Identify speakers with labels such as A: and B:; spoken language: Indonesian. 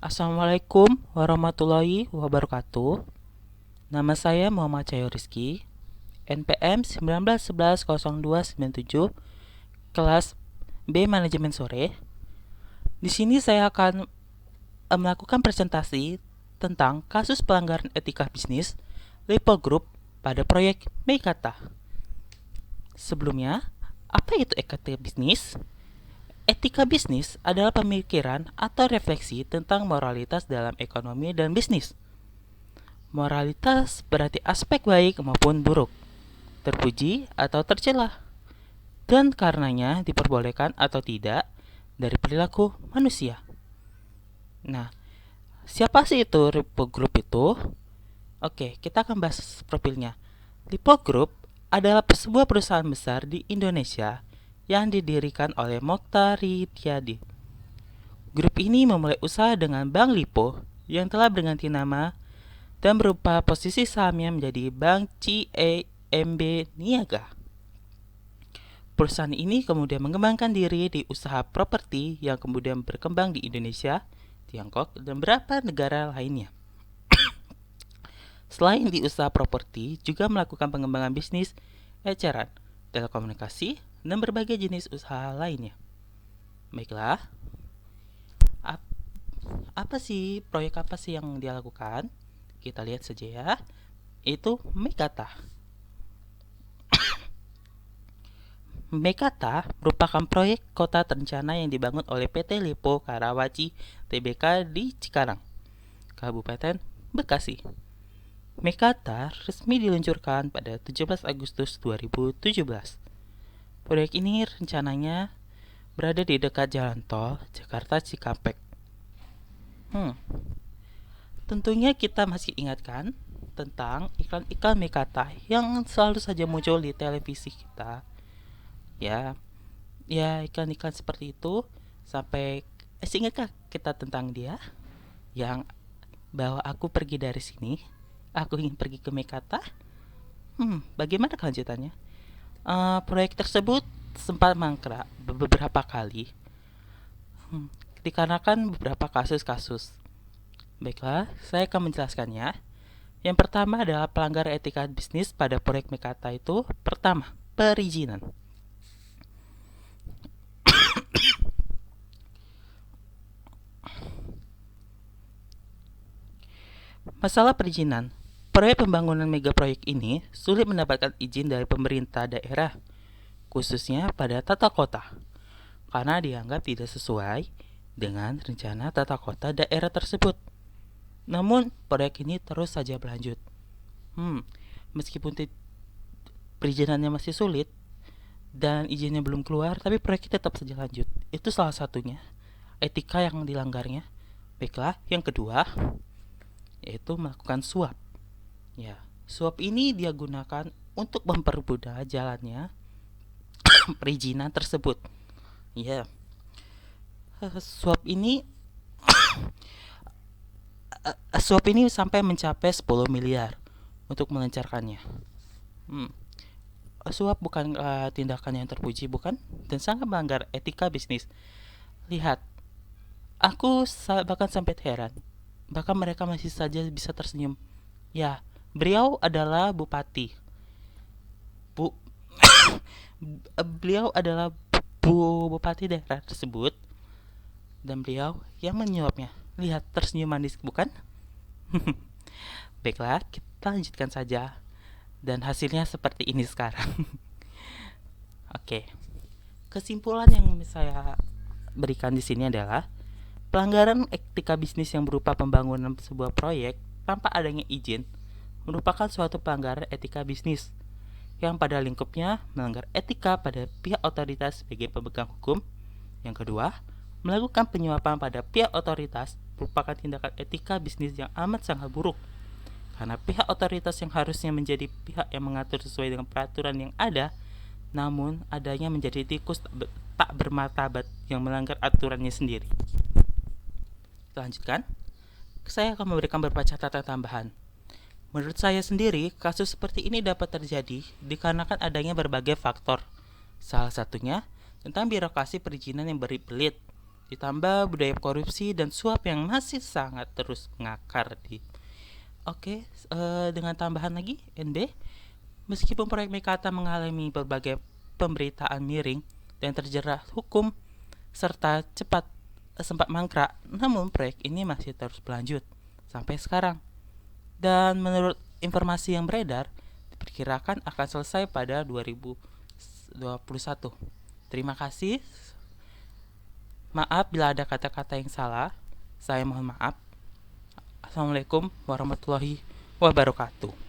A: Assalamualaikum warahmatullahi wabarakatuh. Nama saya Muhammad Cahyo Rizky, NPM 19110297, kelas B Manajemen Sore. Di sini saya akan melakukan presentasi tentang kasus pelanggaran etika bisnis Lipo Group pada proyek Meikata. Sebelumnya, apa itu etika bisnis? Etika bisnis adalah pemikiran atau refleksi tentang moralitas dalam ekonomi dan bisnis. Moralitas berarti aspek baik maupun buruk, terpuji atau tercela, dan karenanya diperbolehkan atau tidak dari perilaku manusia. Nah, siapa sih itu Lipo Group itu? Oke, kita akan bahas profilnya. Lipo Group adalah sebuah perusahaan besar di Indonesia yang didirikan oleh Mokhtar Riyadi. Grup ini memulai usaha dengan Bank Lipo yang telah berganti nama dan berubah posisi sahamnya menjadi Bank CIMB Niaga. Perusahaan ini kemudian mengembangkan diri di usaha properti yang kemudian berkembang di Indonesia, Tiongkok, dan beberapa negara lainnya. Selain di usaha properti, juga melakukan pengembangan bisnis eceran, telekomunikasi, dan berbagai jenis usaha lainnya. Baiklah, proyek apa sih yang dia lakukan? Kita lihat saja ya. Itu Meikata. Meikata merupakan proyek kota terencana yang dibangun oleh PT Lipo Karawaci Tbk di Cikarang, Kabupaten Bekasi. Meikata resmi diluncurkan pada 17 Agustus 2017. Proyek ini rencananya berada di dekat Jalan Tol Jakarta Cikampek. Tentunya kita masih ingatkan tentang iklan-iklan Meikata yang selalu saja muncul di televisi kita. Ya, iklan-iklan seperti itu sampai ingatkah kita tentang dia yang bahwa aku pergi dari sini, aku ingin pergi ke Meikata. Bagaimana kelanjutannya? Proyek tersebut sempat mangkrak beberapa kali dikarenakan beberapa kasus-kasus. Baiklah, saya akan menjelaskannya. Yang pertama adalah pelanggaran etika bisnis pada proyek Meikata itu. Pertama, perizinan. Masalah perizinan. Proyek pembangunan mega proyek ini sulit mendapatkan izin dari pemerintah daerah, khususnya pada tata kota, karena dianggap tidak sesuai dengan rencana tata kota daerah tersebut. Namun, proyek ini terus saja berlanjut. Meskipun perizinannya masih sulit dan izinnya belum keluar, tapi proyek tetap saja lanjut. Itu salah satunya etika yang dilanggarnya. Baiklah, yang kedua yaitu melakukan suap. Ya, suap ini dia gunakan untuk mempermudah jalannya perizinan tersebut. Ya, suap ini sampai mencapai 10 miliar untuk melancarkannya. Suap bukan tindakan yang terpuji, bukan? Dan sangat melanggar etika bisnis. Lihat, aku bahkan sampai heran. Bahkan mereka masih saja bisa tersenyum. Ya, beliau adalah bupati. Beliau adalah bupati daerah tersebut, dan beliau yang menyuapnya. Lihat, tersenyum manis, bukan? Baiklah, kita lanjutkan saja. Dan hasilnya seperti ini sekarang. Oke. Kesimpulan yang saya berikan di sini adalah pelanggaran etika bisnis yang berupa pembangunan sebuah proyek tanpa adanya izin merupakan suatu pelanggaran etika bisnis yang pada lingkupnya melanggar etika pada pihak otoritas sebagai pemegang hukum. Yang kedua, melakukan penyuapan pada pihak otoritas merupakan tindakan etika bisnis yang amat sangat buruk, karena pihak otoritas yang harusnya menjadi pihak yang mengatur sesuai dengan peraturan yang ada, namun adanya menjadi tikus tak bermartabat yang melanggar aturannya sendiri. Kita lanjutkan. Saya akan memberikan beberapa catatan tambahan. Menurut saya sendiri, kasus seperti ini dapat terjadi dikarenakan adanya berbagai faktor. Salah satunya tentang birokrasi perizinan yang berbelit. Ditambah budaya korupsi dan suap yang masih sangat terus mengakar di. Oke, dengan tambahan lagi, NB, meskipun proyek Mekarta mengalami berbagai pemberitaan miring dan terjerat hukum serta sempat mangkrak, namun proyek ini masih terus berlanjut sampai sekarang. Dan menurut informasi yang beredar, diperkirakan akan selesai pada 2021. Terima kasih. Maaf bila ada kata-kata yang salah. Saya mohon maaf. Assalamualaikum warahmatullahi wabarakatuh.